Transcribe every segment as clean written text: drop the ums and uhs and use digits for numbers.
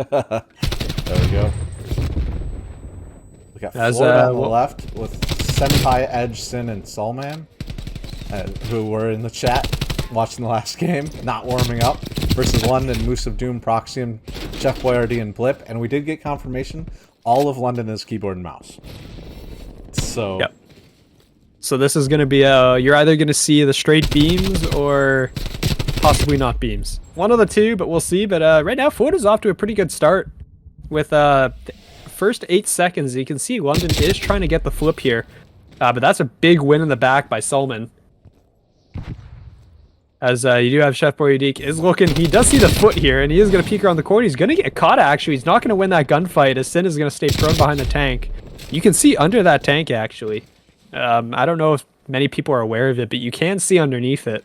There we go. We got Florida on the left with Senpai, Edge, Sin, and Soulman, who were in the chat watching the last game, not warming up, versus London, Moose of Doom, Proxium, Chef Boyardee, and Blip. And we did get confirmation all of London is keyboard and mouse. So... Yep. So this is going to be you're either going to see the straight beams or possibly not beams. One of the two, but we'll see. But right now, Florida's off to a pretty good start. With first 8 seconds, you can see London is trying to get the flip here. But that's a big win in the back by Solman. As you do have Chef Boyardee is looking, he does see the foot here, and he is going to peek around the corner. He's going to get caught, actually. He's not going to win that gunfight, as Sin is going to stay prone behind the tank. You can see under that tank, actually. I don't know if many people are aware of it, but you can see underneath it.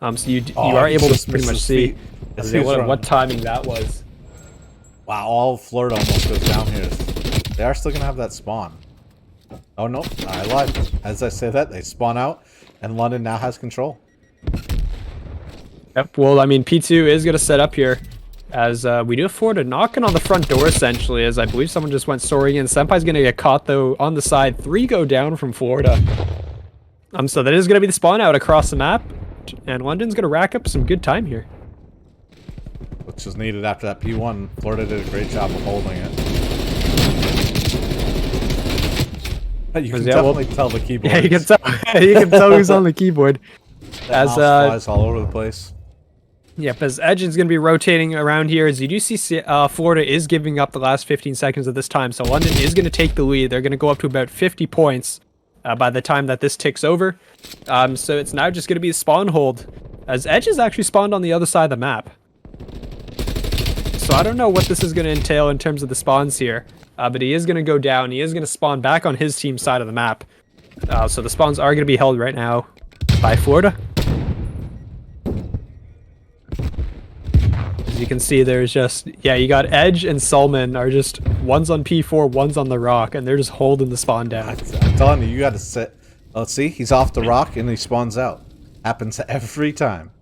So you are able to pretty much see what timing that was. Wow, all of Florida almost goes down here. They are still going to have that spawn. Oh, no. I lied. As I say that, they spawn out, and London now has control. Yep, well, I mean, P2 is going to set up here. As we do have Florida knocking on the front door, essentially, as I believe someone just went soaring in. Senpai's going to get caught, though, on the side. 3 go down from Florida. So that is going to be the spawn out across the map. And London's going to rack up some good time here. Which was needed after that P1. Florida did a great job of holding it. You can definitely tell the keyboard. Yeah, you can tell. You can tell who's on the keyboard. That mouse flies all over the place. Yep, as Edge is going to be rotating around here, as you do see Florida is giving up the last 15 seconds of this time, so London is going to take the lead. They're going to go up to about 50 points by the time that this ticks over. So it's now just going to be a spawn hold, as Edge is actually spawned on the other side of the map. So I don't know what this is going to entail in terms of the spawns here, but he is going to go down. He is going to spawn back on his team's side of the map. So the spawns are going to be held right now by Florida. You can see there's just, yeah, you got Edge and Solman are just, one's on P4, one's on the rock, and they're just holding the spawn down. I'm telling you, you got to sit. Let's see, he's off the rock and he spawns out. Happens every time.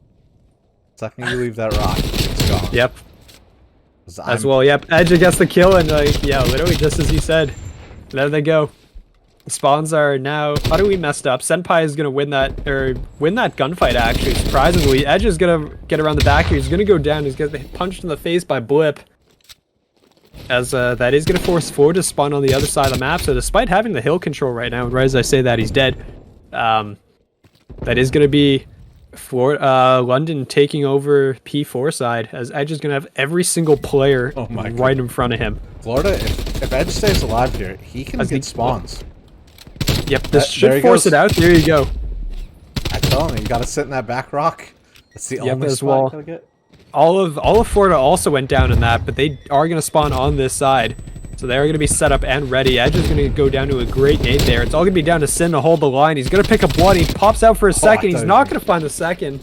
The second you leave that rock, it's gone. Yep. As well, yep. Edge gets the kill, and yeah, literally just as you said, there they go. The spawns are now utterly messed up. Senpai is gonna win that gunfight, actually. Surprisingly, Edge is gonna get around the back here. He's gonna go down. He's gonna get punched in the face by Blip. As that is gonna force Florida to spawn on the other side of the map. So despite having the hill control right now, right as I say that, he's dead. That is gonna be London taking over P4 side, as Edge is gonna have every single player right in front of him. Florida, if Edge stays alive here, he can get spawns. Yep, this should force it out. There you go. I tell him, you gotta sit in that back rock. That's the only spot you gotta get. All of Florida also went down in that, but they are gonna spawn on this side. So they are gonna be set up and ready. Edge is gonna go down to a great nade there. It's all gonna be down to Sin to hold the line. He's gonna pick up blood. He pops out for a second. He's not gonna find the second.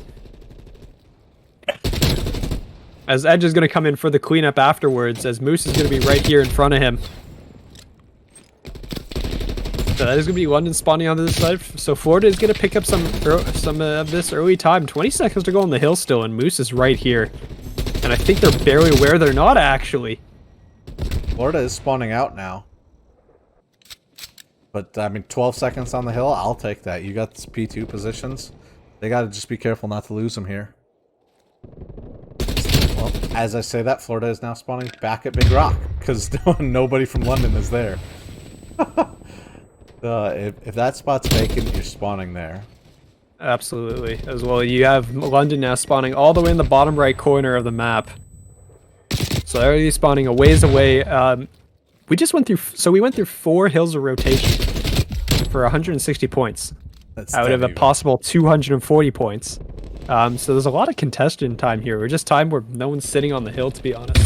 As Edge is gonna come in for the cleanup afterwards, as Moose is gonna be right here in front of him. So that is going to be London spawning on this side. So Florida is going to pick up some of this early time. 20 seconds to go on the hill still, and Moose is right here. And I think they're barely aware they're not, actually. Florida is spawning out now. But, I mean, 12 seconds on the hill, I'll take that. You got this P2 positions. They got to just be careful not to lose them here. Well, as I say that, Florida is now spawning back at Big Rock, because nobody from London is there. If that spot's vacant, you're spawning there. Absolutely. As well, you have London now spawning all the way in the bottom right corner of the map. So they're already spawning a ways away. We went through 4 hills of rotation for 160 points. That's out of a possible 240 points. So there's a lot of contested time here. We're just time where no one's sitting on the hill, to be honest.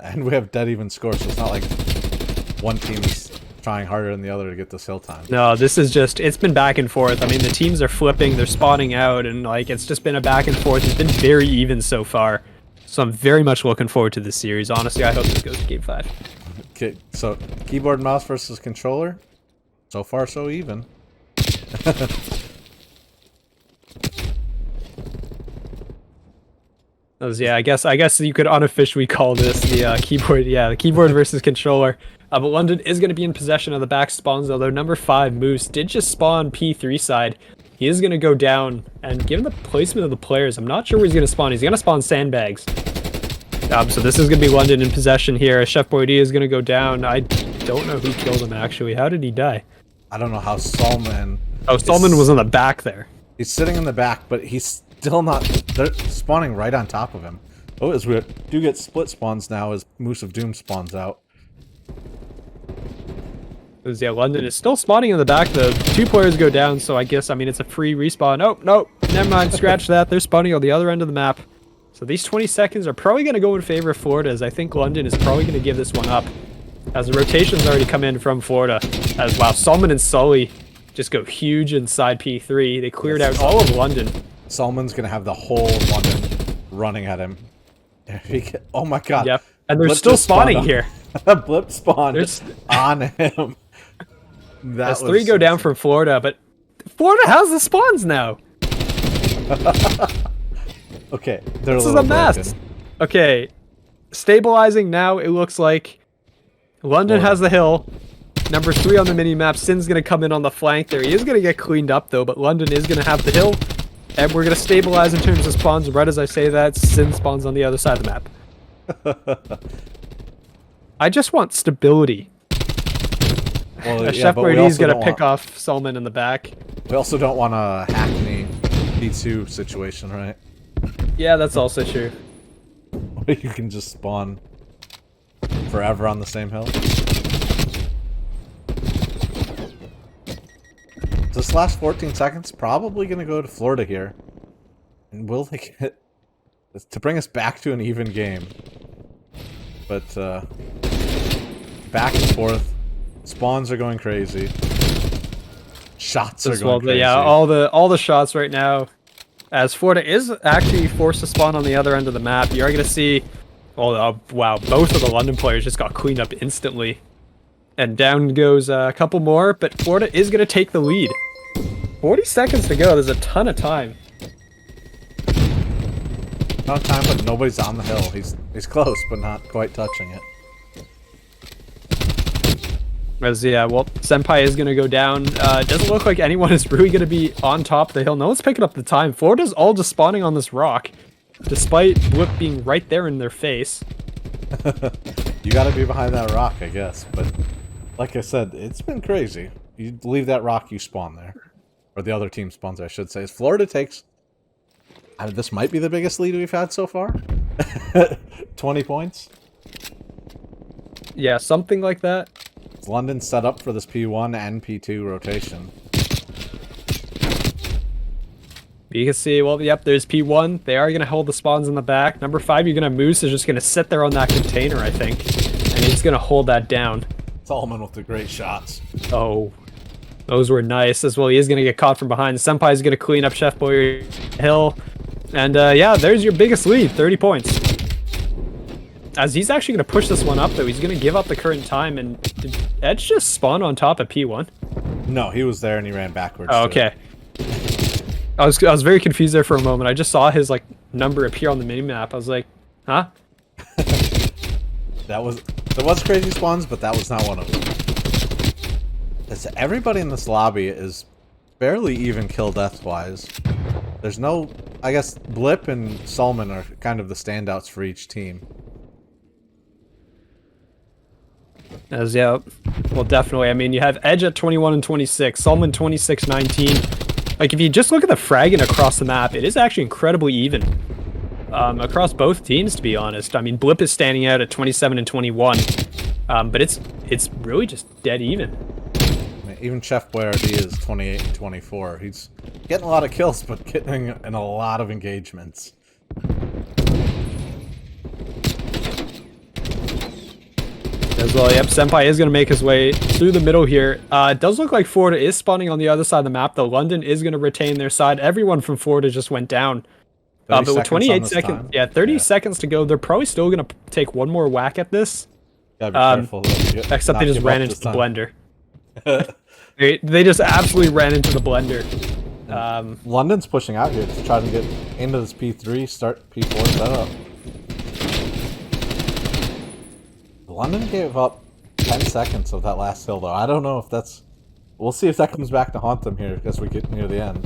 And we have dead even scores, so it's not like one team's trying harder than the other to get this hill time. No, this is just, it's been back and forth. I mean, the teams are flipping, they're spawning out, and like, it's just been a back and forth. It's been very even so far. So I'm very much looking forward to this series. Honestly, I hope this goes to Game 5. Okay, so keyboard and mouse versus controller. So far, so even. Yeah, I guess you could unofficially call this the the keyboard versus controller. But London is going to be in possession of the back spawns, although number 5, Moose, did just spawn P3 side. He is going to go down, and given the placement of the players, I'm not sure where he's going to spawn. He's going to spawn sandbags. So this is going to be London in possession here. Chef Boy D is going to go down. I don't know who killed him, actually. How did he die? I don't know how Solman... Oh, Solman was on the back there. He's sitting in the back, but he's still not... They're spawning right on top of him. Oh, as we do get split spawns now as Moose of Doom spawns out. Yeah, London is still spawning in the back, though. 2 players go down, so I guess, it's a free respawn. Oh, no, never mind, scratch that. They're spawning on the other end of the map. So these 20 seconds are probably going to go in favor of Florida, as I think London is probably going to give this one up. As the rotations already come in from Florida. As, wow, Solman and Sully just go huge inside P3. They cleared out all of London. Solman's going to have the whole of London running at him. Oh my god. Yep, and they're still spawning here. Blip spawned on him. As 3 go down from Florida, but Florida has the spawns now. Okay, this is a mess. Okay, stabilizing now. It looks like London has the hill. Number 3 on the mini map. Sin's gonna come in on the flank there. He is gonna get cleaned up though, but London is gonna have the hill, and we're gonna stabilize in terms of spawns. Right as I say that, Sin spawns on the other side of the map. I just want stability. Well, Chef Brady's gonna pick off Solman in the back. We also don't want a Hackney P2 situation, right? Yeah, that's also true. You can just spawn forever on the same hill. This last 14 seconds probably gonna go to Florida here, and will they get to bring us back to an even game? But back and forth. Spawns are going crazy. Shots are going crazy. Yeah, all the shots right now. As Florida is actually forced to spawn on the other end of the map, you are going to see... Oh, wow, both of the London players just got cleaned up instantly. And down goes a couple more, but Florida is going to take the lead. 40 seconds to go. There's a ton of time. Ton of time, but nobody's on the hill. He's close, but not quite touching it. Yeah, well, Senpai is going to go down. It doesn't look like anyone is really going to be on top of the hill. No one's picking up the time. Florida's all just spawning on this rock, despite Blip being right there in their face. You got to be behind that rock, I guess. But like I said, it's been crazy. You leave that rock, you spawn there. Or the other team spawns, I should say. As Florida takes... this might be the biggest lead we've had so far. 20 points. Yeah, something like that. London set up for this P1 and P2 rotation. You can see, well, yep, there's P1. They are going to hold the spawns in the back. Number 5, you're going to Moose is just going to sit there on that container, I think. And he's going to hold that down. Solomon with the great shots. Oh, those were nice. As well, he is going to get caught from behind. Senpai is going to clean up Chef Boy Hill. And yeah, there's your biggest lead, 30 points. As he's actually going to push this one up, though. He's going to give up the current time. And did Edge just spawn on top of P1? No, he was there and he ran backwards. Oh, okay. I was very confused there for a moment. I just saw his number appear on the minimap. I was like, huh? There was crazy spawns, but that was not one of them. Everybody in this lobby is barely even kill death wise. There's no... I guess Blip and Solman are kind of the standouts for each team. Yeah, well, definitely. I mean, you have Edge at 21 and 26, Solman 26-19. If you just look at the fragging across the map, it is actually incredibly even across both teams, to be honest. I mean, Blip is standing out at 27 and 21, but it's really just dead even. I mean, even Chef Boyardee is 28 and 24. He's getting a lot of kills, but getting in a lot of engagements. As well, yep, Senpai is going to make his way through the middle here. It does look like Florida is spawning on the other side of the map, though. London is going to retain their side. Everyone from Florida just went down. But with 28 seconds, yeah, 30 seconds to go, they're probably still going to take one more whack at this. Gotta be careful. Except they just ran into the blender. They just absolutely ran into the blender. London's pushing out here to try to get into this P3, start P4 setup. London gave up 10 seconds of that last hill, though. I don't know if that's... We'll see if that comes back to haunt them here as we get near the end.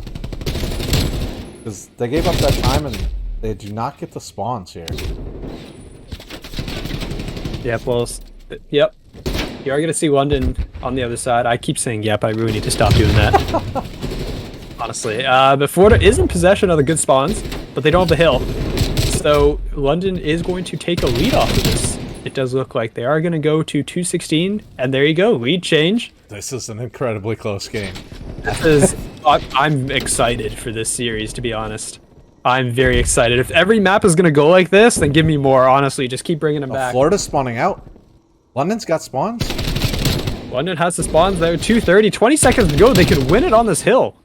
Because they gave up that time and they do not get the spawns here. Yep, well, yep. You are going to see London on the other side. I keep saying yep, I really need to stop doing that. Honestly. But Florida is in possession of the good spawns, but they don't have the hill. So London is going to take a lead off of this. It does look like they are going to go to 216, and there you go, lead change. This is an incredibly close game. This is, I'm excited for this series, to be honest. I'm very excited. If every map is going to go like this, then give me more, honestly. Just keep bringing them back. Florida's spawning out. London's got spawns. London has the spawns there. 2:30, 20 seconds to go. They could win it on this hill.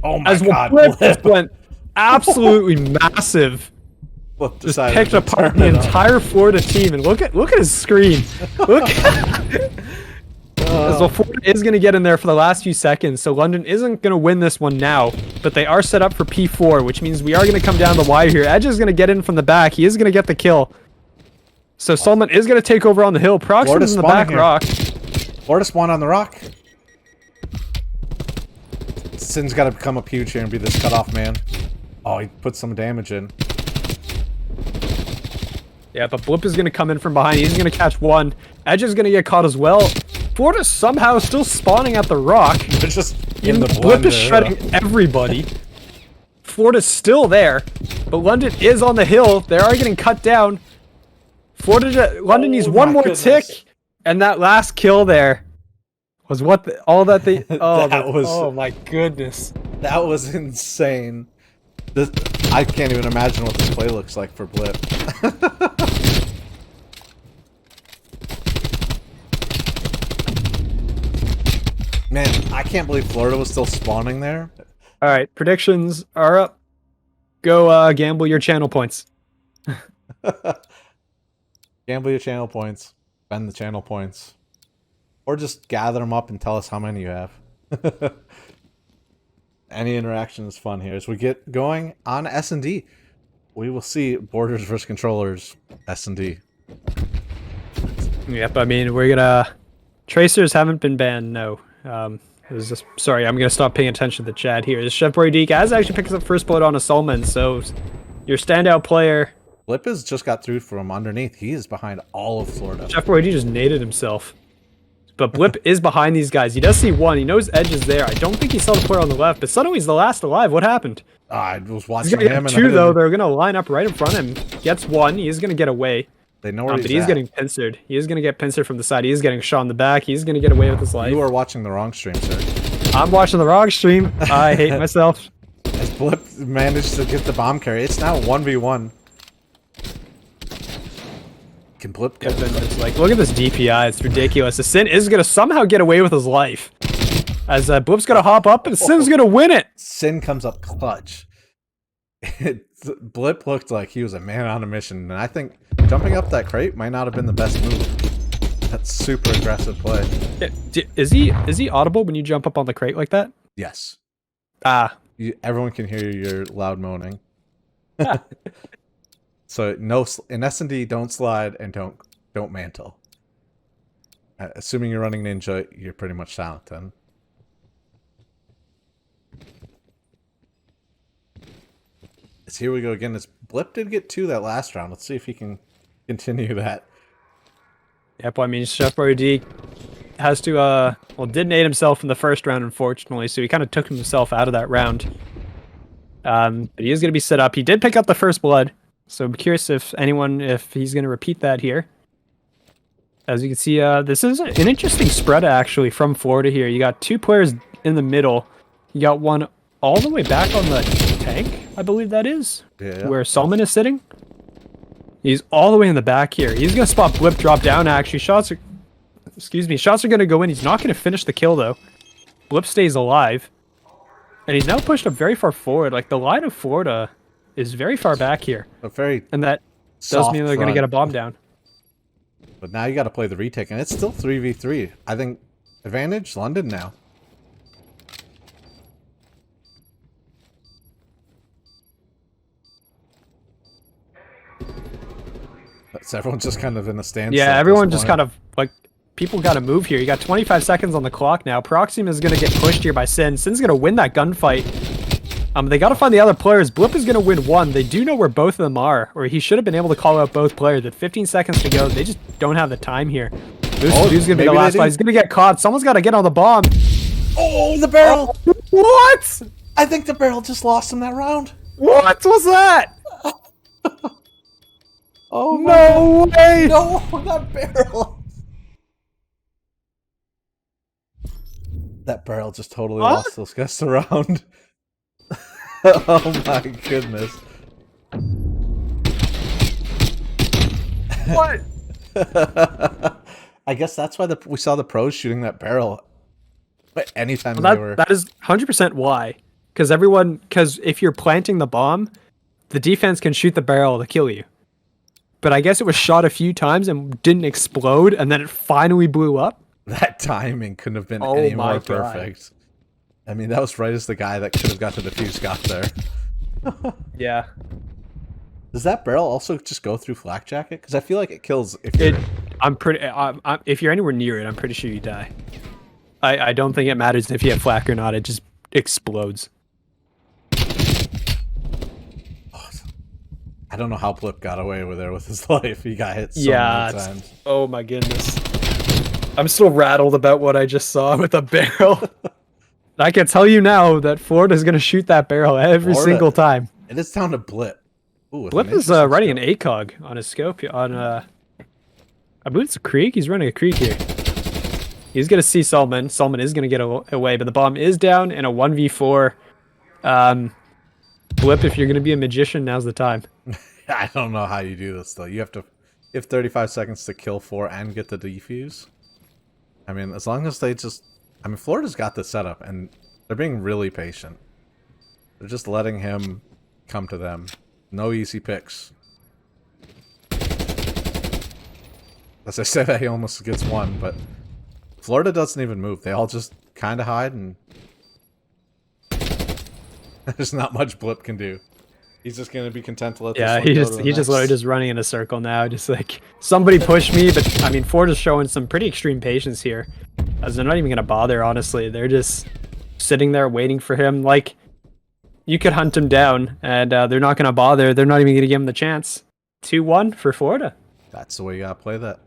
Oh my god. Blip went absolutely massive. Just picked apart the entire Florida team, and look at his screen. Look. As well, Florida is going to get in there for the last few seconds, so London isn't going to win this one now, but they are set up for P4, which means we are going to come down the wire here. Edge is going to get in from the back. He is going to get the kill. So Solomon is going to take over on the hill. Proxim's in the back rock. Florida spawned on the rock. Sin's got to come up huge here and be this cutoff man. Oh, he put some damage in. Yeah, but Blip is going to come in from behind. He's going to catch one. Edge is going to get caught as well. Florida's somehow still spawning at the rock. They're just in the blender. Blip is shredding everybody. Florida's still there, but London is on the hill. They are getting cut down. London needs one more tick, and that last kill there was what all that they. Oh, oh my goodness, that was insane. I can't even imagine what this play looks like for Blip. Man, I can't believe Florida was still spawning there. All right, predictions are up. Go gamble your channel points. Gamble your channel points. Spend the channel points. Or just gather them up and tell us how many you have. Any interaction is fun here. As we get going on S&D, we will see Borders versus Controllers S&D. Yep, I mean, we're gonna... Tracers haven't been banned, no. It was just... Sorry, I'm gonna stop paying attention to the chat here. This Chef Boy has actually picked up first blood on a Solman, so your standout player... Blip has just got through from underneath. He is behind all of Florida. Chef Boy just naded himself. But Blip is behind these guys. He does see one. He knows Edge is there. I don't think he saw the player on the left, but suddenly he's the last alive. What happened? I was watching he's him. Get two, though. They're going to line up right in front of him. Gets one. He is going to get away. They know where but he's getting pincered. He is going to get pincered from the side. He is getting shot in the back. He's going to get away with his life. You are watching the wrong stream, sir. I'm watching the wrong stream. I hate myself. As Blip managed to get the bomb carry, it's now 1v1. Can Blip get like, look at this DPI. It's ridiculous. The Sin is going to somehow get away with his life. As Blip's going to hop up and Sin's going to win it. Sin comes up clutch. Blip looked like he was a man on a mission. And I think jumping up that crate might not have been the best move. That's super aggressive play. Is he audible when you jump up on the crate like that? Yes. Everyone can hear your loud moaning. So no, in S&D, don't slide and don't mantle. Assuming you're running Ninja, you're pretty much silent then. So here we go again. This Blip did get 2 that last round. Let's see if he can continue that. Yep, I mean, Chef Brody has to, well, did nade himself in the first round, unfortunately, so he kind of took himself out of that round. But he is going to be set up. He did pick up the first blood. So I'm curious if he's going to repeat that here. As you can see, this is an interesting spread, actually, from Florida here. You got 2 players in the middle. You got one all the way back on the tank, I believe that is, where Solomon is sitting. He's all the way in the back here. He's going to spot Blip drop down, actually. Shots are going to go in. He's not going to finish the kill, though. Blip stays alive. And he's now pushed up very far forward. Like, the line of Florida is very far back here. And that does mean they're going to get a bomb down. But now you got to play the retake, and it's still 3v3. I think advantage London now. So everyone's just kind of in a standstill. Yeah, everyone just kind of, like, people got to move here. You got 25 seconds on the clock now. Proxium is going to get pushed here by Sin. Sin's going to win that gunfight. They got to find the other players. Blip is going to win one. They do know where both of them are, or he should have been able to call out both players. With 15 seconds to go, they just don't have the time here. Dude's going to be the last fight. He's going to get caught. Someone's got to get on the bomb. Oh, the barrel! Oh, what? I think the barrel just lost him that round. What was that? Oh, no way! No, that barrel. That barrel just totally lost those guys the round. Oh my goodness. What? I guess that's why we saw the pros shooting that barrel. But anytime Well, they were... that is 100% why. Because if you're planting the bomb, the defense can shoot the barrel to kill you. But I guess it was shot a few times and didn't explode, and then it finally blew up. That timing couldn't have been any more perfect. I mean, that was right as the guy that could have got the defuse got there. Yeah. Does that barrel also just go through flak jacket? Because I feel like it kills if you're... if you're anywhere near it, I'm pretty sure you die. I don't think it matters if you have flak or not. It just explodes. I don't know how Blip got away over there with his life. He got hit so many times. Oh my goodness. I'm still rattled about what I just saw with a barrel. I can tell you now that Florida's going to shoot that barrel every single time. It is down to Blip. Ooh, Blip is running an ACOG on his scope. I believe it's a Creek. He's running a Creek here. He's going to see Solomon. Solomon is going to get away, but the bomb is down in a 1v4. Blip, if you're going to be a magician, now's the time. I don't know how you do this, though. You have 35 seconds to kill 4 and get the defuse. I mean, as long as they just... I mean, Florida's got the setup, and they're being really patient. They're just letting him come to them. No easy picks. As I said, he almost gets one, but Florida doesn't even move. They all just kind of hide, and there's not much Blip can do. He's just going to be content to let this one go to the he's just next. literally just running in a circle now. Just like, somebody push me, but I mean, Florida's showing some pretty extreme patience here. As they're not even going to bother, honestly. They're just sitting there waiting for him. Like, you could hunt him down, and they're not going to bother. They're not even going to give him the chance. 2-1 for Florida. That's the way you got to play that.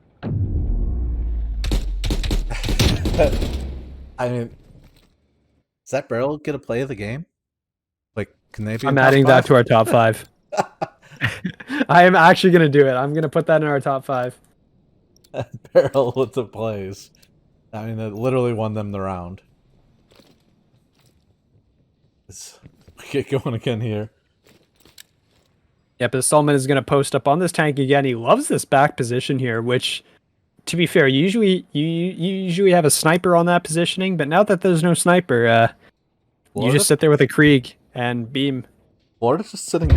I mean, does that barrel get a play of the game? Like, can they be? I'm adding that to our top 5. I am actually going to do it. I'm going to put that in our top 5. Barrel with the plays. I mean, it literally won them the round. We get going again here. Yep, but Solomon is going to post up on this tank again. He loves this back position here, which, to be fair, you usually have a sniper on that positioning, but now that there's no sniper, you just sit there with a Krieg and beam. Florida's just sitting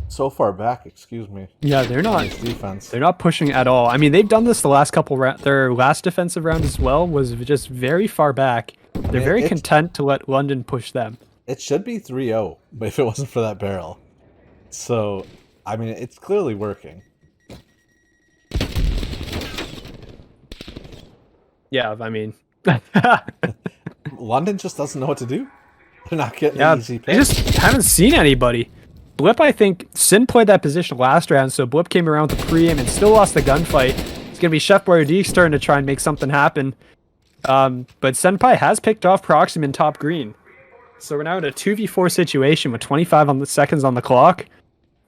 so far back, excuse me. Yeah, they're not defense. They're not pushing at all. I mean, they've done this the last couple their last defensive round as well was just very far back. They're very content to let London push them. It should be 3-0, but if it wasn't for that barrel. So, I mean, it's clearly working. Yeah, I mean, London just doesn't know what to do. They're not getting easy picks. They just haven't seen anybody. Blip, I think, Sin played that position last round, so Blip came around with the pre-aim and still lost the gunfight. It's going to be Chef Boyardee starting to try and make something happen. But Senpai has picked off Proxim in top green. So we're now in a 2v4 situation with 25 seconds on the clock.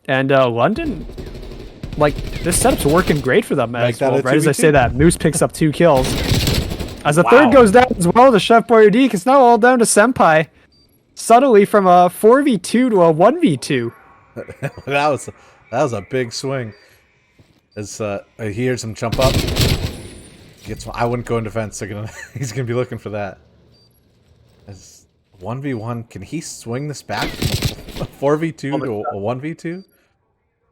And London, like, this setup's working great for them. As well. Right as I say that, Moose picks up 2 kills. As the third goes down as well to Chef Boyardee, it's now all down to Senpai. Subtly from a 4v2 to a 1v2. that was a big swing. As he hears him jump up, gets one. I wouldn't go in defense. He's gonna be looking for that. As 1v1, can he swing this back from a 4v2 to a 1v2?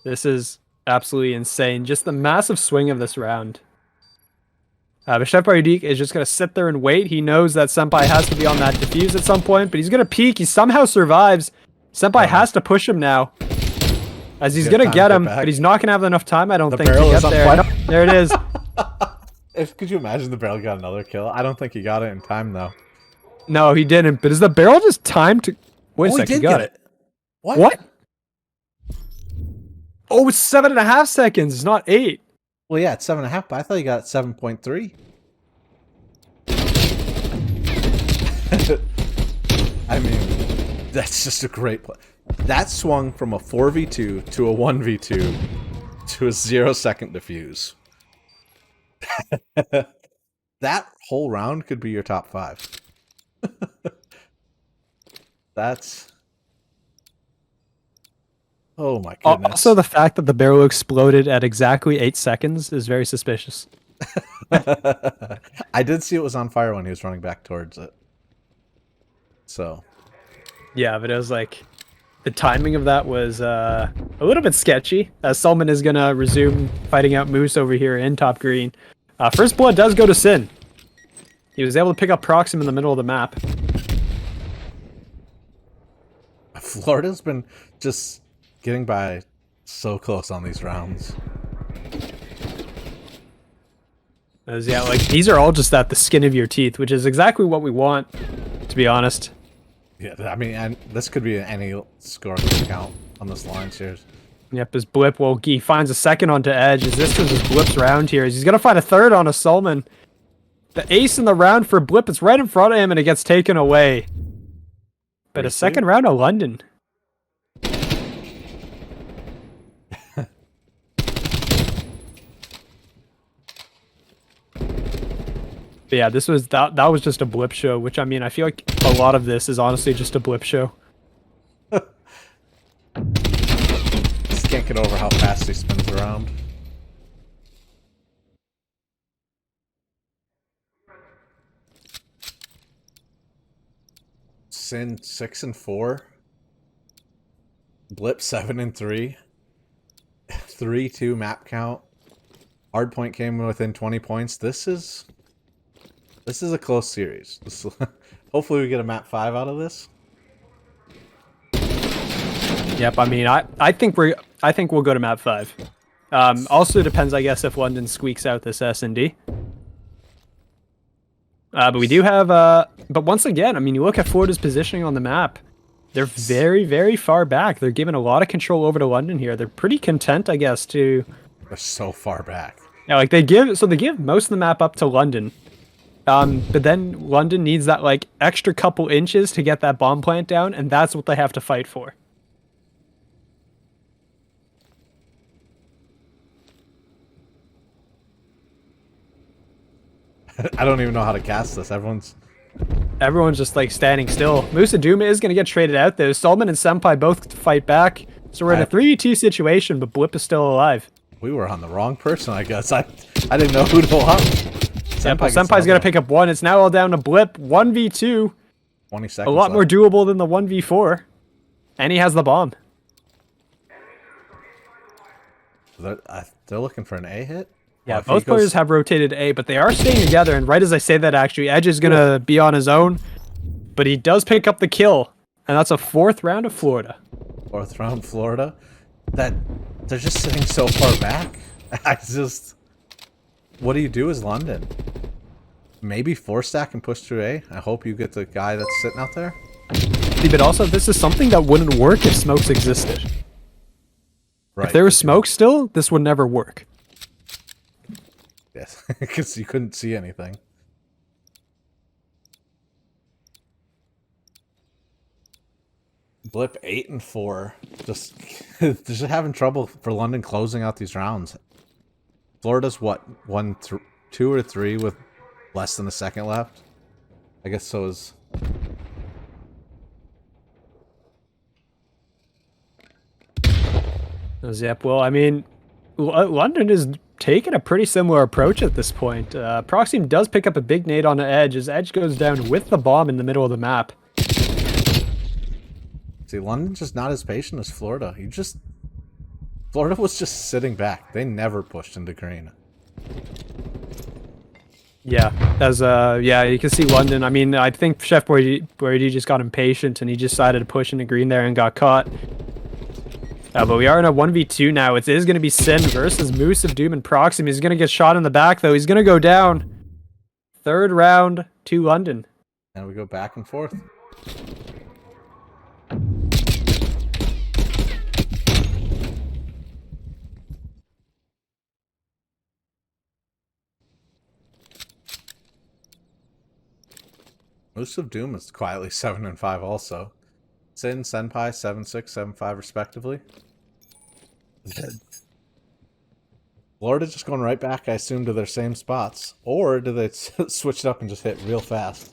This is absolutely insane. Just the massive swing of this round. But Chef Boyardee is just going to sit there and wait. He knows that Senpai has to be on that defuse at some point, but he's going to peek. He somehow survives. Senpai has to push him now. As he's gonna get him, but he's not gonna have enough time, I don't think, to get there. No, there it is. Could you imagine the barrel got another kill? I don't think he got it in time, though. No, he didn't. But is the barrel just timed to... Wait a second, he did got get it. What? Oh, it's 7.5 seconds. It's not 8. Well, yeah, it's 7.5, but I thought he got 7.3. I mean, that's just a great play. That swung from a 4v2 to a 1v2 to a 0-second defuse. That whole round could be your top 5. That's... Oh my goodness. Also, the fact that the barrel exploded at exactly 8 seconds is very suspicious. I did see it was on fire when he was running back towards it. So. Yeah, but it was like... The timing of that was a little bit sketchy, as Solomon is going to resume fighting out Moose over here in top green. First blood does go to Sin. He was able to pick up Proxim in the middle of the map. Florida's been just getting by so close on these rounds. Yeah, like these are all just at the skin of your teeth, which is exactly what we want, to be honest. Yeah, I mean, and this could be any score count on this line series. Yep, as Blip, well, he finds a second onto Edge, as this one just Blip's round here. He's going to find a third on a Solomon. The ace in the round for Blip is right in front of him, and it gets taken away. But a second round of London. But yeah, this was that was just a Blip show, which I mean, I feel like a lot of this is honestly just a Blip show. Just can't get over how fast he spins around. Sin 6-4. Blip 7-3. 3-2 map count. Hardpoint came within 20 points. This is a close series. Hopefully we get a map 5 out of this. Yep, I mean, I think we'll go to map 5. Also depends, I guess, if London squeaks out this S&D. But we do have, but once again, I mean, you look at Florida's positioning on the map. They're very, very far back. They're giving a lot of control over to London here. They're pretty content, I guess, to... They're so far back. Yeah, like they give most of the map up to London. But then London needs that, like, extra couple inches to get that bomb plant down, and that's what they have to fight for. I don't even know how to cast this. Everyone's just, like, standing still. Musa Duma is going to get traded out, though. Solomon and Senpai both fight back. So we're in a 3v2 situation, but Blip is still alive. We were on the wrong person, I guess. I didn't know who to want. Senpai's going to pick up 1. It's now all down to Blip. 1v2. 20 seconds A lot more doable than the 1v4. And he has the bomb. They're looking for an A hit? Yeah, both players have rotated A, but they are staying together. And right as I say that, actually, Edge is going to be on his own. But he does pick up the kill. And that's a 4th round of Florida. 4th round Florida? They're just sitting so far back. What do you do as London? Maybe 4-stack and push through A? I hope you get the guy that's sitting out there. But also, this is something that wouldn't work if smokes existed. Right. If there was smoke still, this would never work. Yes, because you couldn't see anything. Blip 8-4. Just having trouble for London closing out these rounds. Florida's what, 2 or 3 with less than a second left? I guess so is... Yep, well, I mean, London is taking a pretty similar approach at this point. Proxim does pick up a big nade on the Edge, as Edge goes down with the bomb in the middle of the map. See, London's just not as patient as Florida. Florida was just sitting back. They never pushed into green. Yeah, yeah, you can see London. I mean, I think Chef Boyardee just got impatient and he decided to push into green there and got caught. But we are in a 1v2 now. It is going to be Sin versus Moose of Doom and Proxim. He's going to get shot in the back, though. He's going to go down. Third round to London. And we go back and forth. Moose of Doom is quietly 7-5 also. Sin, Senpai, 7-6, 7-5 respectively. Florida just going right back, I assume, to their same spots. Or do they switch it up and just hit real fast?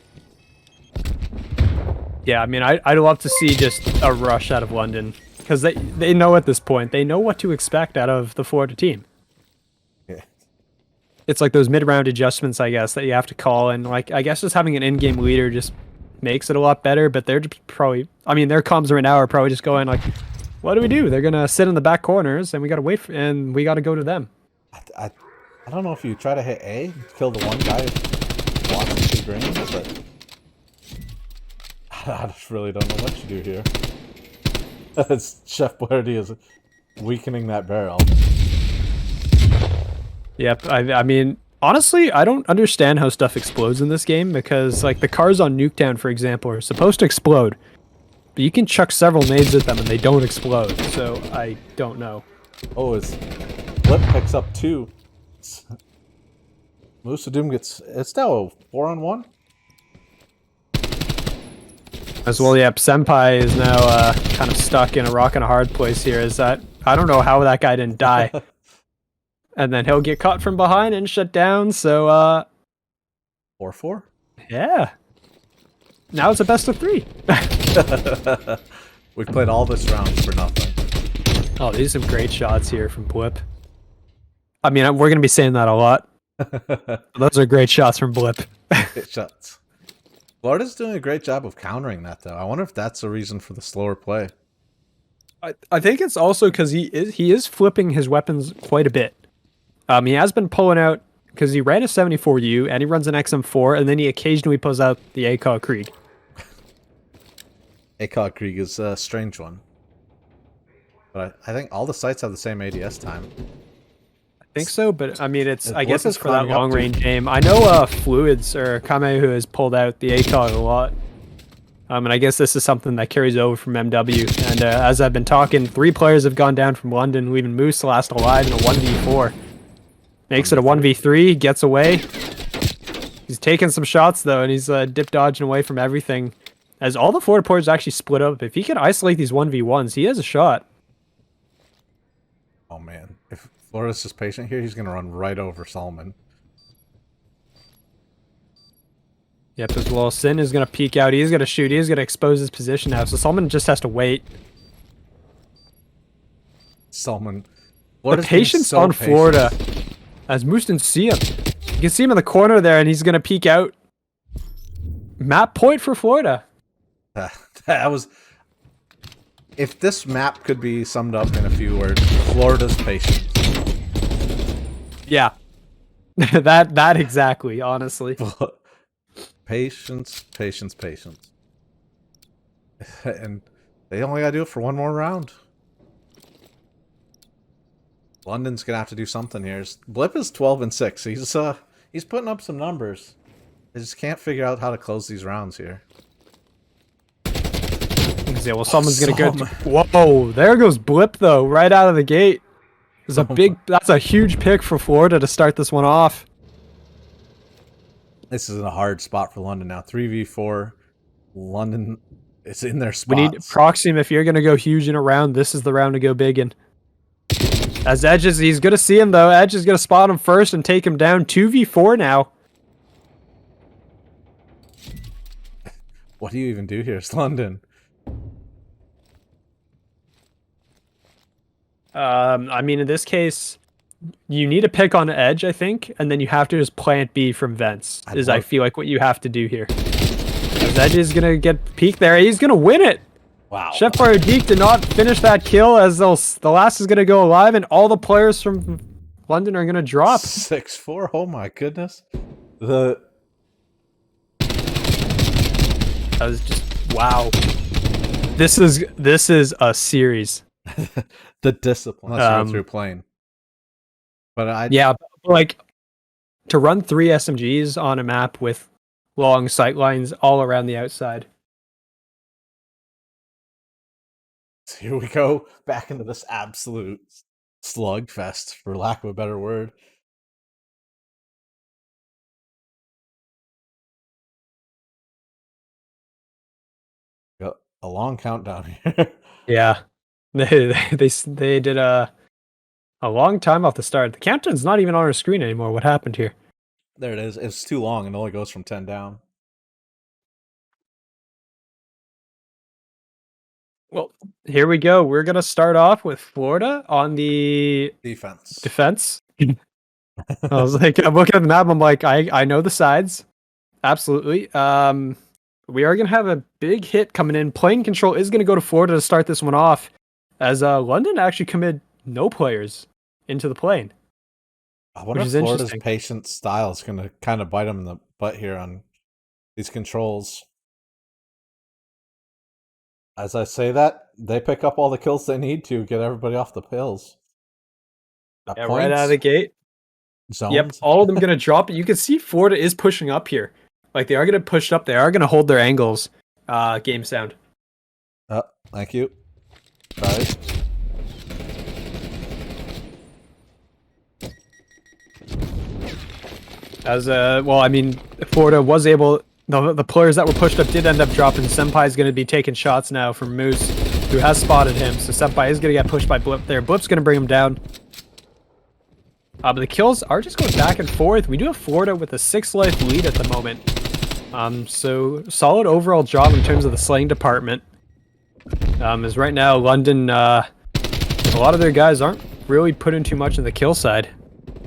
Yeah, I mean, I'd love to see just a rush out of London. Because they know at this point, they know what to expect out of the Florida team. Yeah. It's like those mid-round adjustments, I guess, that you have to call. And, like, I guess just having an in-game leader just makes it a lot better. But they're just probably... I mean, their comms right now are probably just going, like, what do? They're going to sit in the back corners, and we got to wait for... And we got to go to them. I don't know if you try to hit A, kill the one guy blocking 2 green, but... I just really don't know what you do here. Chef Boyardee is weakening that barrel. Yep, I mean, honestly, I don't understand how stuff explodes in this game because, like, the cars on Nuketown, for example, are supposed to explode. But you can chuck several nades at them and they don't explode, so I don't know. Oh, his Flip picks up 2. Moose of Doom gets... It's now a 4-on-1? As well, yep, Senpai is now kind of stuck in a rock and a hard place here. Is that... I don't know how that guy didn't die. And then he'll get caught from behind and shut down, so... 4-4? Yeah. Now it's a best of 3. We've played all this round for nothing. Oh, these are some great shots here from Blip. I mean, we're going to be saying that a lot. Those are great shots from Blip. Great shots. Florida's doing a great job of countering that, though. I wonder if that's a reason for the slower play. I think it's also because he is flipping his weapons quite a bit. He has been pulling out, because he ran a 74U, and he runs an XM4, and then he occasionally pulls out the ACOG Krieg. ACOG Krieg is a strange one. But I think all the sites have the same ADS time. I think so, but I mean, I guess it's for that long-range aim. I know Fluids, or Kame, who has pulled out the ACOG a lot. And I guess this is something that carries over from MW. And as I've been talking, 3 players have gone down from London, leaving Moose last alive in a 1v4. Makes it a 1v3, gets away. He's taking some shots, though, and he's dip dodging away from everything. As all the Florida players actually split up, if he can isolate these 1v1s, he has a shot. Oh, man. If Florida's just patient here, he's going to run right over Solomon. Yep, as well. Sin is going to peek out. He's going to shoot. He's going to expose his position now. So Solomon just has to wait. Solomon. The patience so on Florida. As Moose didn't see him. You can see him in the corner there, and he's going to peek out. Map point for Florida. That was... If this map could be summed up in a few words, Florida's patience. Yeah. that exactly, honestly. Patience, patience, patience. And they only gotta do it for one more round. London's gonna have to do something here. Blip is 12-6. He's putting up some numbers. They just can't figure out how to close these rounds here. Yeah, well, someone's gonna go. Whoa! There goes Blip though, right out of the gate. That's a huge pick for Florida to start this one off. This is a hard spot for London now. 3v4. London is in their spots. We need Proxim if you're gonna go huge in a round. This is the round to go big in. As Edge he's gonna see him though. Edge is gonna spot him first and take him down. 2v4 now. What do you even do here? It's London. I mean, in this case, you need to pick on Edge, I think, and then you have to just plant B from vents. I feel like what you have to do here. As Edge is gonna get peeked there, he's gonna win it. Wow. Chef Boyardee did not finish that kill, as the last is gonna go alive, and all the players from London are gonna drop. 6-4. Oh my goodness. That was just wow. This is a series. The discipline. Unless you go through plane. But yeah, like to run 3 SMGs on a map with long sight lines all around the outside. So here we go back into this absolute slugfest, for lack of a better word. Got a long countdown here. Yeah, they did a long time off the start. The countdown's not even on our screen anymore. What happened here? There it is. It's too long and only goes from 10 down. Well, here we go. We're gonna start off with Florida on the defense. I was like, I'm looking at the map. I'm like, I know the sides, absolutely. We are gonna have a big hit coming in. Plane control is gonna go to Florida to start this one off, as London actually committed no players into the plane. I wonder if Florida's patient style is gonna kind of bite them in the butt here on these controls. As I say that, they pick up all the kills they need to get everybody off the pills. Yeah, right out of the gate. Zones. Yep, all of them going to drop. You can see Florida is pushing up here. Like, they are going to push up. They are going to hold their angles. Game sound. Thank you. Sorry. Well, I mean, Florida was able... The players that were pushed up did end up dropping. Senpai is going to be taking shots now from Moose, who has spotted him. So Senpai is going to get pushed by Blip there. Blip's going to bring him down. But the kills are just going back and forth. We do have Florida with a 6-life lead at the moment. So solid overall job in terms of the slaying department. As right now, London, a lot of their guys aren't really putting too much in the kill side.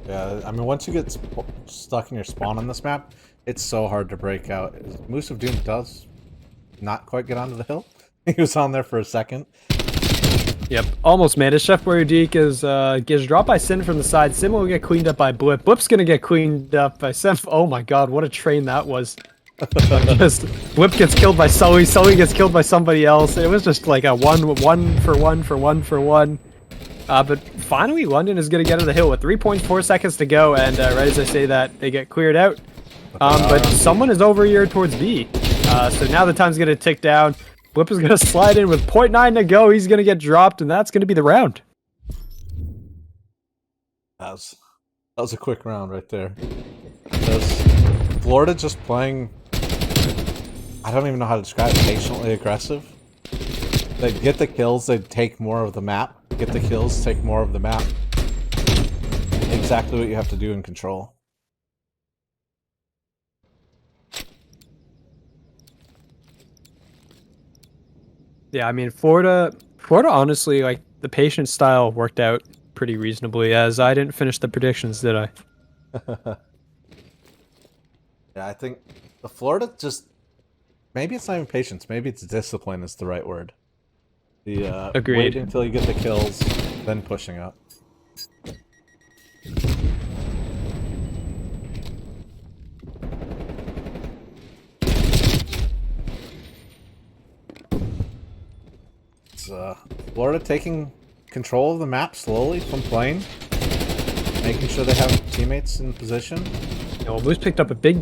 Yeah, I mean, once you get stuck in your spawn on this map, it's so hard to break out. Moose of Doom does not quite get onto the hill. He was on there for a second. Yep, almost made it. Chef Boyardee gets dropped by Sin from the side. Sin will get cleaned up by Blip. Blip's gonna get cleaned up by Sin. Oh my god, what a train that was. Just Blip gets killed by Sully. Sully gets killed by somebody else. It was just like a one for one. But finally, London is gonna get to the hill with 3.4 seconds to go, and right as I say that, they get cleared out. But someone is over here towards B. So now the time's gonna tick down. Blip is going to slide in with 0.9 to go. He's going to get dropped, and that's going to be the round. That was a quick round right there. Florida just playing, I don't even know how to describe it, patiently aggressive. They get the kills, they take more of the map. Get the kills, take more of the map. Exactly what you have to do in control. Yeah, I mean, Florida honestly, like, the patient style worked out pretty reasonably, as I didn't finish the predictions, did I? Yeah, I think the Florida just, maybe it's not even patience, maybe it's discipline is the right word. The Agreed. Waiting until you get the kills, then pushing up. Florida taking control of the map slowly from plane, making sure they have teammates in position. Yeah, well, Moose picked up a big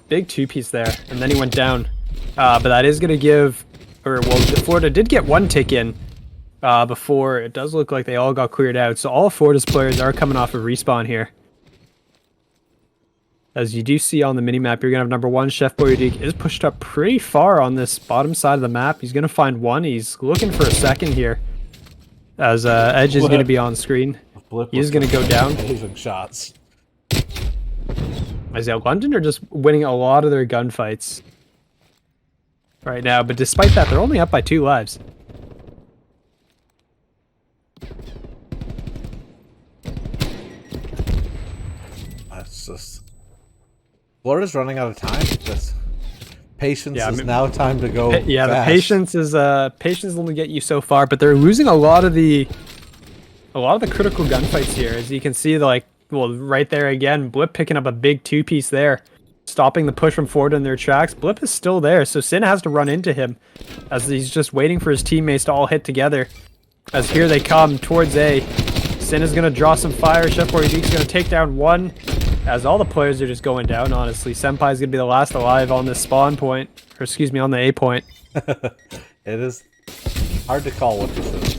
big two-piece there, and then he went down. But that is going to give, Florida did get one tick in before. It does look like they all got cleared out, so all of Florida's players are coming off of respawn here. As you do see on the minimap, you're going to have number 1, Chef Boyardee, is pushed up pretty far on this bottom side of the map. He's going to find one. He's looking for a second here. As Edge is going to be on screen. He's going to go down. Amazing shots. As London are just winning a lot of their gunfights right now. But despite that, they're only up by 2 lives. That's just... Florida's running out of time. Patience is now time to go. Yeah, fast. The patience will only get you so far, but they're losing a lot of the critical gunfights here. As you can see, right there again, Blip picking up a big 2-piece there, stopping the push from Florida in their tracks. Blip is still there, so Sin has to run into him as he's just waiting for his teammates to all hit together. As here they come towards A. Sin is going to draw some fire. Chef Boy Geek's going to take down one. As all the players are just going down, honestly. Senpai's going to be the last alive on this spawn point. Or excuse me, on the A point. It is hard to call what this is,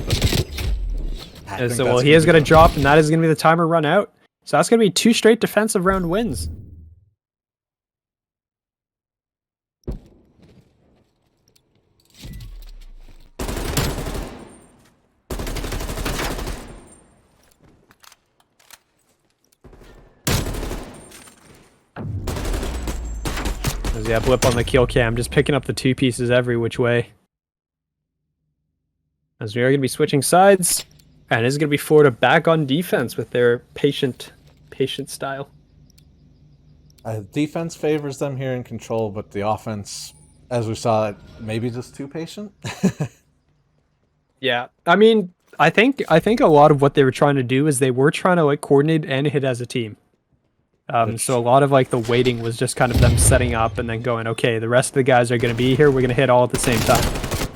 but So, well, he is going to drop, and that is going to be the timer run out. So that's going to be 2 straight defensive round wins. Yeah, Blip on the kill cam, just picking up the 2 pieces every which way. As we are going to be switching sides, and it's going to be Florida back on defense with their patient style. Defense favors them here in control, but the offense, as we saw, maybe just too patient. Yeah, I mean, I think a lot of what they were trying to do is they were trying to like coordinate and hit as a team. So a lot of like the waiting was just kind of them setting up and then going, okay, the rest of the guys are going to be here. We're going to hit all at the same time.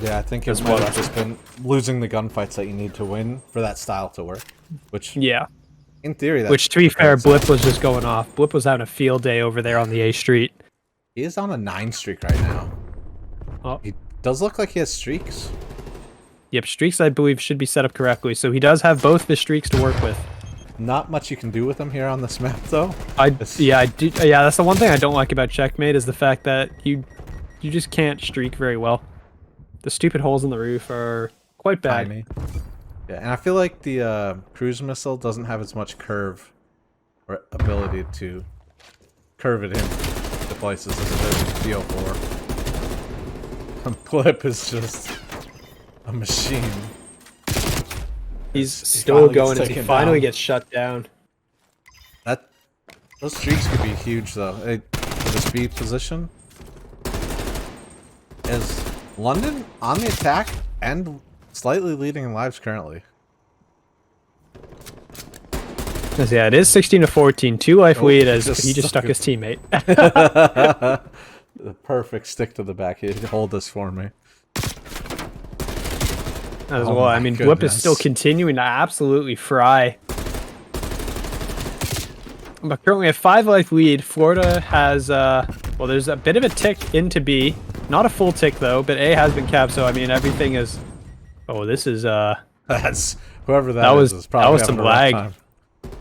Yeah, I think it might have just been losing the gunfights that you need to win for that style to work. Which, yeah, in theory, that's which to be fair, Blip was just going off. Blip was having a field day over there on the A street. He is on a 9 streak right now. Oh. He does look like he has streaks. Yep, streaks I believe should be set up correctly. So he does have both the streaks to work with. Not much you can do with him here on this map, though. Yeah, that's the one thing I don't like about Checkmate is the fact that you just can't streak very well. The stupid holes in the roof are quite bad. Tiny. Yeah, and I feel like the cruise missile doesn't have as much curve or ability to curve it in the places as it does with BO4. And Blip is just a machine. He's still going as he finally gets shut down. Those streaks could be huge, though. The speed position is London on the attack and slightly leading in lives currently. Yeah, it is 16-14, 2 life lead as he just stuck his teammate. The perfect stick to the back. He'd hold this for me. As well, I mean, Blip is still continuing to absolutely fry. But currently a 5 life lead. Florida has, well, there's a bit of a tick into B. Not a full tick, though, but A has been capped, so, I mean, everything is... Oh, this is, That's... Whoever that is probably that was some lag. Time.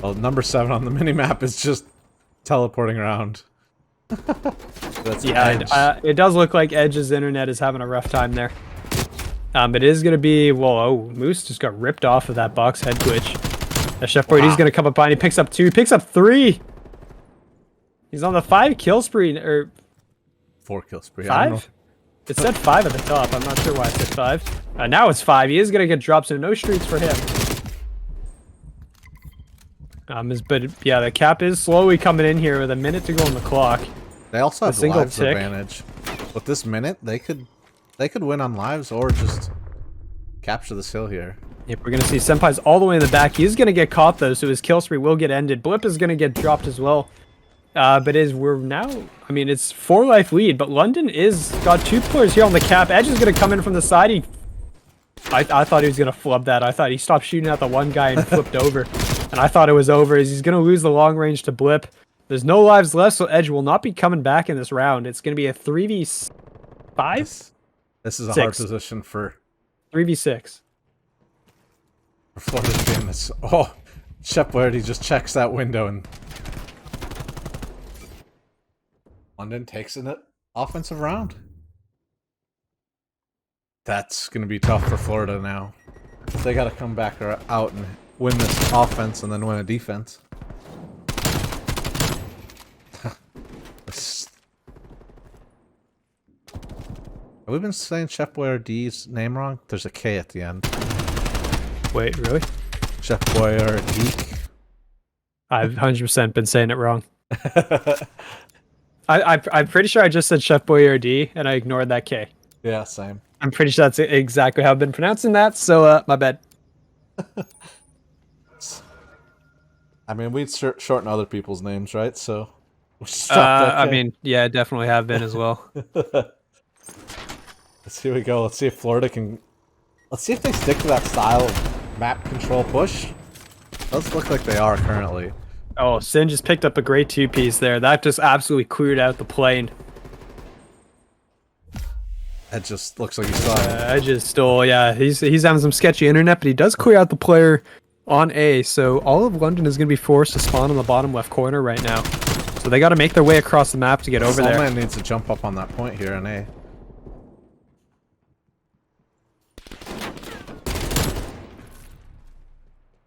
Well, number 7 on the minimap is just teleporting around. That's yeah, it does look like Edge's internet is having a rough time there. It is going to be... Well, oh, Moose just got ripped off of that box head glitch. Chef Boy D's going to come up behind. He picks up 2. He picks up 3. He's on the 5 kill spree. Or 4 kill spree. 5? It said 5 at the top. I'm not sure why it said 5. Now it's 5. He is going to get dropped, so no streaks for him. But yeah, the cap is slowly coming in here with a minute to go on the clock. They also have lives advantage. With this minute, they could win on lives or just capture this hill here. Yep, we're going to see Senpai's all the way in the back. He's going to get caught, though, so his kill spree will get ended. Blip is going to get dropped as well. But we're now... I mean, it's 4 life lead, but London is... Got 2 players here on the cap. Edge is going to come in from the side. I thought he was going to flub that. I thought he stopped shooting at the one guy and flipped over. And I thought it was over. He's going to lose the long range to Blip. There's no lives left, so Edge will not be coming back in this round. It's going to be a 3v5? This is a hard position for... 3v6. For Florida to be in this. Oh, Shepard, he just checks that window and London takes an offensive round. That's going to be tough for Florida now. They got to come back out and win this offense and then win a defense. Have we been saying Chef Boyer D's name wrong? There's a K at the end. Wait, really? Chef Boyer D. I've 100% been saying it wrong. I'm pretty sure I just said Chef Boyardee and I ignored that K. Yeah, same. I'm pretty sure that's exactly how I've been pronouncing that, so my bad. I mean, we'd shorten other people's names, right? So, I mean, yeah, definitely have been as well. Here we go. Let's see if Florida can Let's see if they stick to that style of map control push. Does look like they are currently. Oh, Sin just picked up a great 2-piece there. That just absolutely cleared out the plane. It just looks like he saw it. Edge is still, yeah, he's having some sketchy internet, but he does clear out the player on A, so all of London is going to be forced to spawn in the bottom left corner right now. So they got to make their way across the map to get over there. Soulman needs to jump up on that point here on A.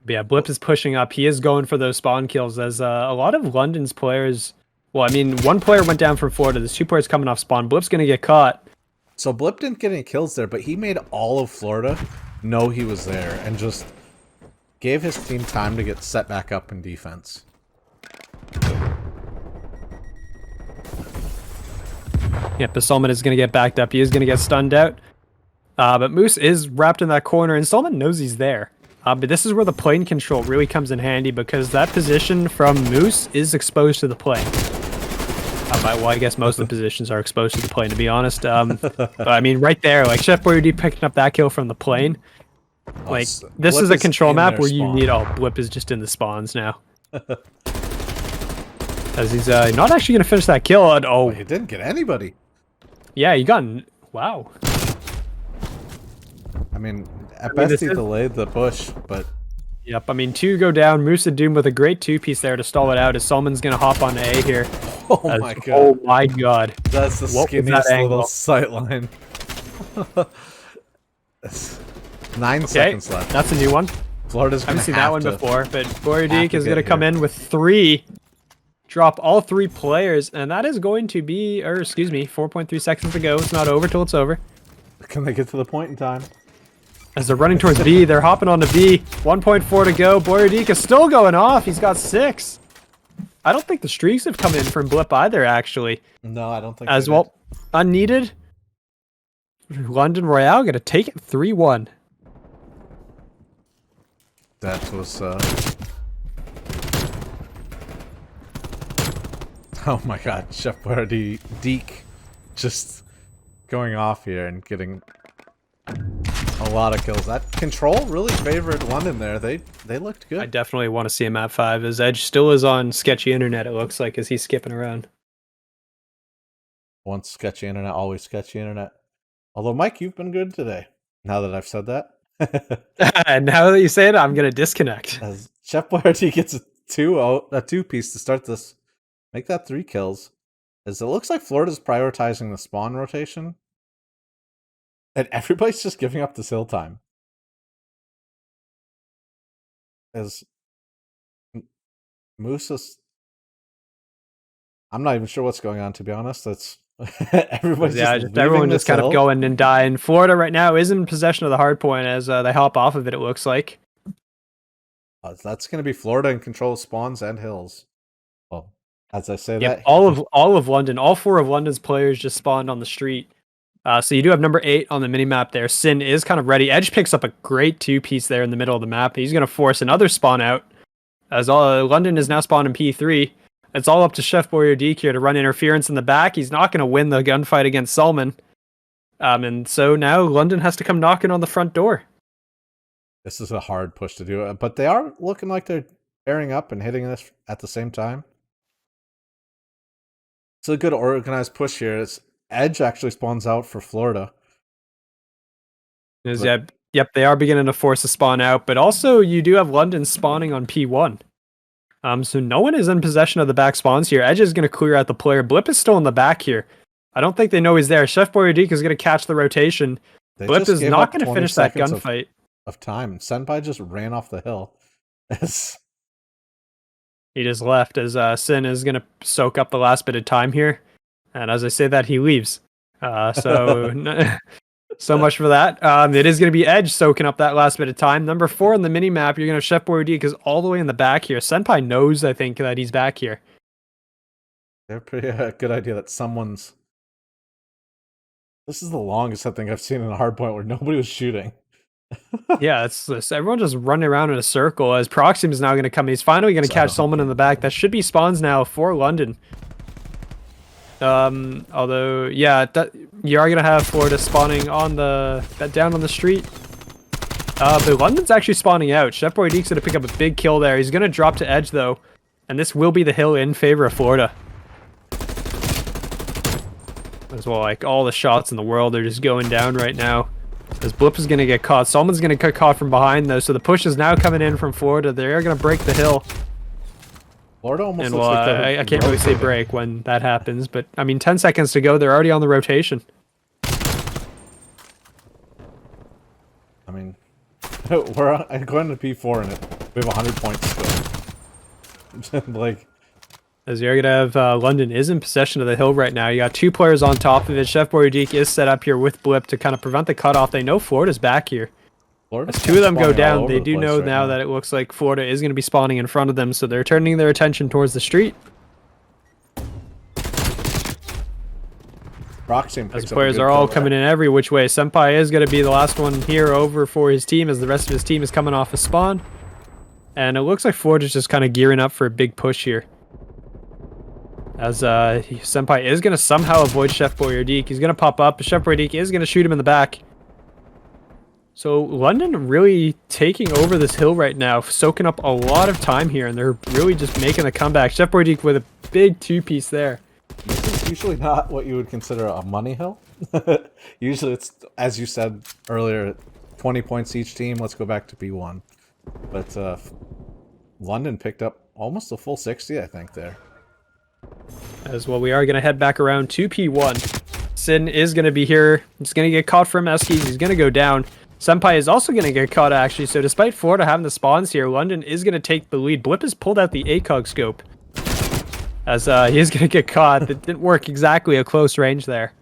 But yeah, Blip is pushing up. He is going for those spawn kills as a lot of London's players... Well, I mean, one player went down from Florida. There's 2 players coming off spawn. Blip's going to get caught. So Blip didn't get any kills there, but he made all of Florida know he was there and just gave his team time to get set back up in defense. Yep, the Solomon is going to get backed up. He is going to get stunned out. But Moose is wrapped in that corner, and Solomon knows he's there. But this is where the plane control really comes in handy because that position from Moose is exposed to the plane. Well, I guess most of the positions are exposed to the plane, to be honest. But I mean, right there, like Chef Boy D picking up that kill from the plane. Like, this is a control map where you need... Oh, Blip is just in the spawns now. As he's not actually going to finish that kill. Oh, he didn't get anybody. Yeah, he got... Wow. I mean, at best he delayed the push, but... Yep, I mean, 2 go down. Moose of Doom with a great 2-piece there to stall it out as Solman's going to hop on A here. Oh my god. Oh my god. That's the skinniest little sight line. 9 seconds left. That's a new one. Florida's I haven't seen that one before, but Boyadik is going to come in with 3. Drop all 3 players, and that is going to be, or excuse me, 4.3 seconds to go. It's not over till it's over. Can they get to the point in time? As they're running towards B, they're hopping onto B. 1.4 to go. Boyadik is still going off. He's got 6. I don't think the streaks have come in from Blip either, actually. No, I don't think as well. Unneeded. London Royale going to take it 3-1. That was... Oh my god, Chef Boyardee Deke just going off here and getting a lot of kills. That control really favored London there. They looked good. I definitely want to see him at 5. As Edge still is on sketchy internet, it looks like, as he's skipping around. Once sketchy internet, always sketchy internet. Although, Mike, you've been good today, now that I've said that. And now that you say it, I'm going to disconnect. As Chef Boyardee gets a 2-piece to start this. Make that 3 kills. As it looks like Florida's prioritizing the spawn rotation. And everybody's just giving up this hill time. As Moose is... I'm not even sure what's going on, to be honest. That's everybody's everyone just kind of going and dying. Florida right now is in possession of the hard point as they hop off of it, it looks like. That's going to be Florida in control of spawns and hills. Well, as I say that... all of London, all 4 of London's players just spawned on the street. So you do have number 8 on the mini-map there. Sin is kind of ready. Edge picks up a great 2-piece there in the middle of the map. He's going to force another spawn out. As London is now spawned in P3. It's all up to Chef Boyardee here to run interference in the back. He's not going to win the gunfight against Solman. And so now London has to come knocking on the front door. This is a hard push to do, but they are looking like they're pairing up and hitting this at the same time. It's a good organized push here. Edge actually spawns out for Florida. Yep, they are beginning to force a spawn out, but also you do have London spawning on P1. So no one is in possession of the back spawns here. Edge is going to clear out the player. Blip is still in the back here. I don't think they know he's there. Chef Boyardee is going to catch the rotation. Blip is not going to finish that gunfight. Of time. Senpai just ran off the hill. He just left as Sin is going to soak up the last bit of time here. And as I say that, he leaves. So much for that. It is going to be Edge soaking up that last bit of time. Number 4 on the mini-map, you're going to have Chef Boyardee because all the way in the back here. Senpai knows, I think, that he's back here. They're pretty good idea that someone's... This is the longest I think I've seen in a hardpoint where nobody was shooting. Yeah, it's everyone just running around in a circle as Proxim is now going to come. He's finally going to catch someone in the back. That should be spawns now for London. Although, yeah, you are going to have Florida spawning on down on the street. But London's actually spawning out. Chef Boy Deek's going to pick up a big kill there. He's going to drop to edge, though. And this will be the hill in favor of Florida. As well, like, all the shots in the world are just going down right now. As Blip is going to get caught. Solomon's going to get caught from behind, though. So the push is now coming in from Florida. They're going to break the hill. Florida almost And looks like I can't really say break when that happens. But, I mean, 10 seconds to go. They're already on the rotation. I mean, we're going to P4 and we have 100 points still. Like, as you're gonna have London is in possession of the hill right now. You got 2 players on top of it. Chef Boyardik is set up here with Blip to kind of prevent the cutoff. They know Florida's back here. As 2 of them go down, they do know now that it looks like Florida is going to be spawning in front of them, so they're turning their attention towards the street. As players are all coming in every which way. Senpai is going to be the last one here over for his team, as the rest of his team is coming off a spawn. And it looks like Florida's just kind of gearing up for a big push here. As Senpai is going to somehow avoid Chef Boyardik. He's going to pop up, but Chef Boyardik is going to shoot him in the back. So London really taking over this hill right now, soaking up a lot of time here, and they're really just making a comeback. Chef Boyardik with a big 2-piece there. This is usually not what you would consider a money hill. Usually it's, as you said earlier, 20 points each team. Let's go back to P1. But London picked up almost a full 60, I think, there. As well, we are going to head back around to P1. Sin is going to be here. He's going to get caught from Eskies. He's going to go down. Senpai is also going to get caught, actually. So despite Florida having the spawns here, London is going to take the lead. Blip has pulled out the ACOG scope. As he is going to get caught. It didn't work exactly at close range there.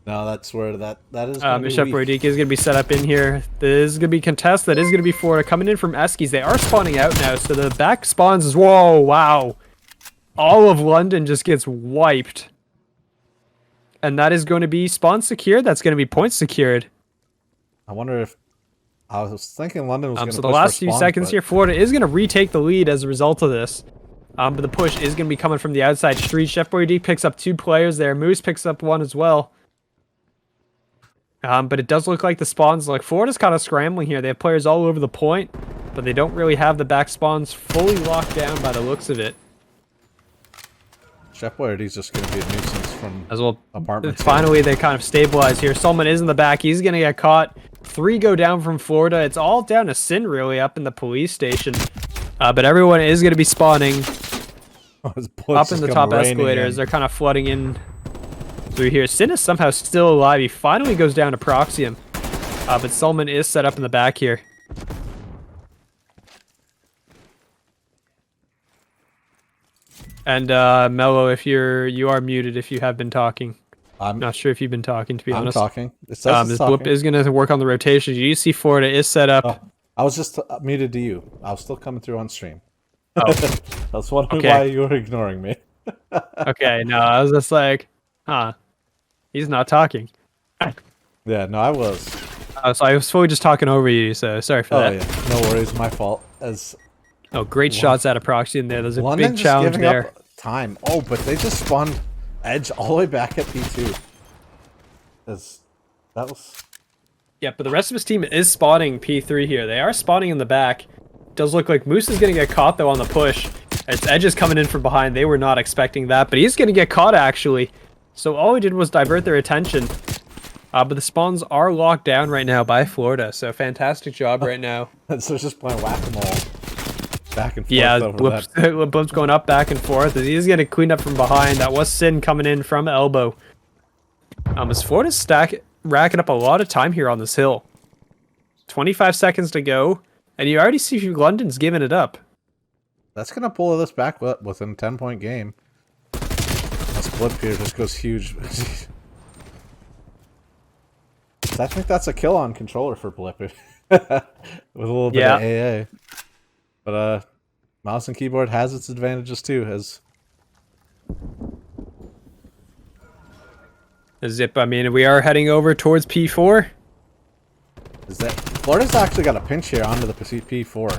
No, that's where that is. Chef Boyardik is going to be set up in here. This is going to be contest. That is going to be Florida coming in from Eskies. They are spawning out now. So the back spawns is... Whoa, wow. All of London just gets wiped. And that is going to be spawn secured. That's going to be points secured. I wonder if... I was thinking London was going to so the last few seconds here, Florida is going to retake the lead as a result of this. But the push is going to be coming from the outside street. Chef Boyardik picks up 2 players there. Moose picks up 1 as well. But it does look like the spawns, like Florida's kind of scrambling here. They have players all over the point, but they don't really have the back spawns fully locked down by the looks of it. Chef Boyardik's just going to be a nuisance from as well. Apartments. Finally, they kind of stabilize here. Solomon is in the back. He's going to get caught. 3 go down from Florida. It's all down to Sin, really, up in the police station. But everyone is going to be spawning up in the top escalator as they're kind of flooding in through here. Sin is somehow still alive. He finally goes down to Proxium. But Solomon is set up in the back here. And Mello, if you are muted if you have been talking. I'm not sure if you've been talking, to be honest. I'm talking. It says this Blip is going to work on the rotation. You see Florida is set up. Oh, I was just muted to you. I was still coming through on stream. Oh. That's why you were ignoring me. Okay, no, I was just like, huh. He's not talking. Yeah, no, I was. So I was fully just talking over you, so sorry for that. Oh, yeah. No worries, my fault. Great shots out of Proxy in there. There's a London big challenge giving there. Up time. Oh, but they just spawned Edge all the way back at P2. That was... Yeah, but the rest of his team is spawning P3 here. They are spawning in the back. Does look like Moose is going to get caught, though, on the push. It's Edge is coming in from behind. They were not expecting that, but he's going to get caught, actually. So all he did was divert their attention. But the spawns are locked down right now by Florida, so fantastic job right now. So just playing whack-a-mole. Back and forth. Yeah, Blip's going up, back and forth. As he's getting cleaned up from behind. That was Sin coming in from elbow. As Florida's racking up a lot of time here on this hill. 25 seconds to go, and you already see London's giving it up. That's going to pull this back within a 10-point game. This Blip here just goes huge. I think that's a kill on controller for Blip. With a little bit of AA. But mouse and keyboard has its advantages too. Zip, I mean, we are heading over towards P4. Florida's actually got a pinch here onto the P4.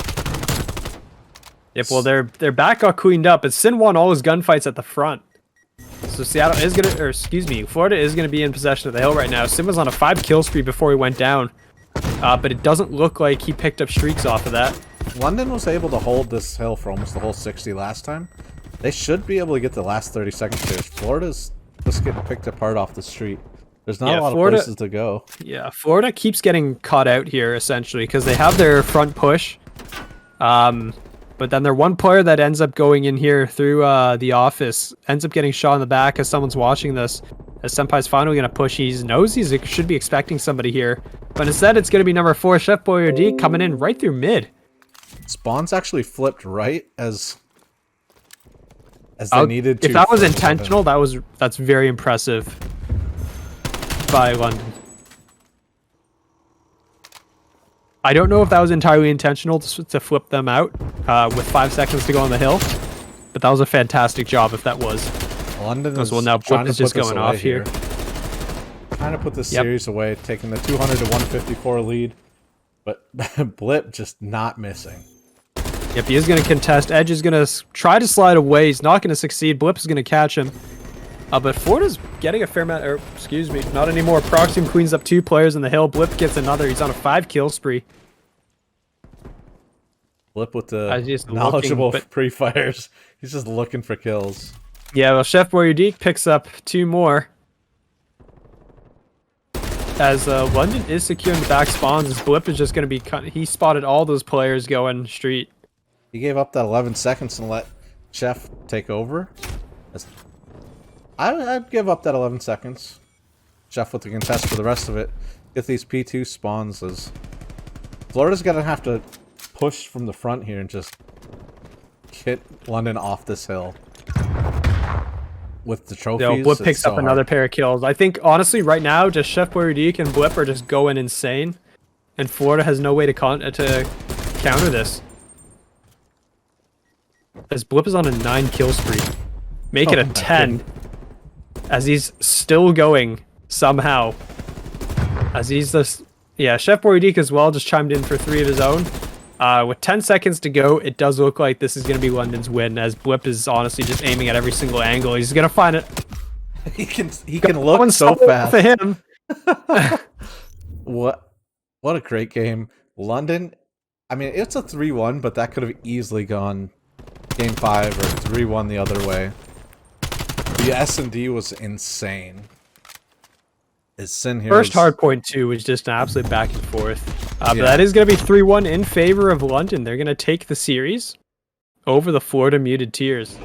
Yep, well, their back got cleaned up, but Sin won all his gunfights at the front. So Seattle is Florida is gonna be in possession of the hill right now. Sin was on a 5-kill spree before he went down. but it doesn't look like he picked up streaks off of that. London was able to hold this hill for almost the whole 60 last time. They should be able to get the last 30 seconds here. Florida's just getting picked apart off the street. There's not a lot of places to go. Yeah, Florida keeps getting caught out here, essentially, because they have their front push. But then their one player that ends up going in here through the office ends up getting shot in the back as someone's watching this. As Senpai's finally going to push, he knows he should be expecting somebody here. But instead, it's going to be number 4, Chef Boyardee, coming in right through mid. Spawns actually flipped right as they needed to. If that was intentional, that's very impressive by London. I don't know if that was entirely intentional to flip them out with 5 seconds to go on the hill, but that was a fantastic job if that was. London is now Blip is just going off here. Trying to put this series away, taking the 200 to 154 lead, but Blip just not missing. Yep, he is going to contest. Edge is going to try to slide away. He's not going to succeed. Blip is going to catch him. But Florida's getting a fair amount, or excuse me, not anymore. Proxium cleans up 2 players in the hill. Blip gets another. He's on a 5-kill spree. Blip with the knowledgeable pre-fires. He's just looking for kills. Yeah, well, Chef Boyardee picks up 2 more. As London is securing the back spawns, as Blip is just going to be he spotted all those players going street. He gave up that 11 seconds and let Chef take over. I'd give up that 11 seconds. Chef with the contest for the rest of it. Get these P2 spawns as Florida's going to have to push from the front here and just hit London off this hill. With the trophies, Blip picks up another pair of kills. I think, honestly, right now, just Chef Boyardee and Blip are just going insane. And Florida has no way to counter this. As Blip is on a 9-kill spree. Make it a 10. As he's still going, somehow. As he's just... Yeah, Chef Boyardee as well just chimed in for 3 of his own. With 10 seconds to go, it does look like this is going to be London's win, as Blip is honestly just aiming at every single angle. He's going to find it. He can look so fast. For him. What a great game. London, I mean, it's a 3-1, but that could have easily gone Game 5 or 3-1 the other way. The S&D was insane. His sin here First hard point 2 was just an absolute back and forth. But that is going to be 3-1 in favor of London. They're going to take the series over the Florida Muted Tears.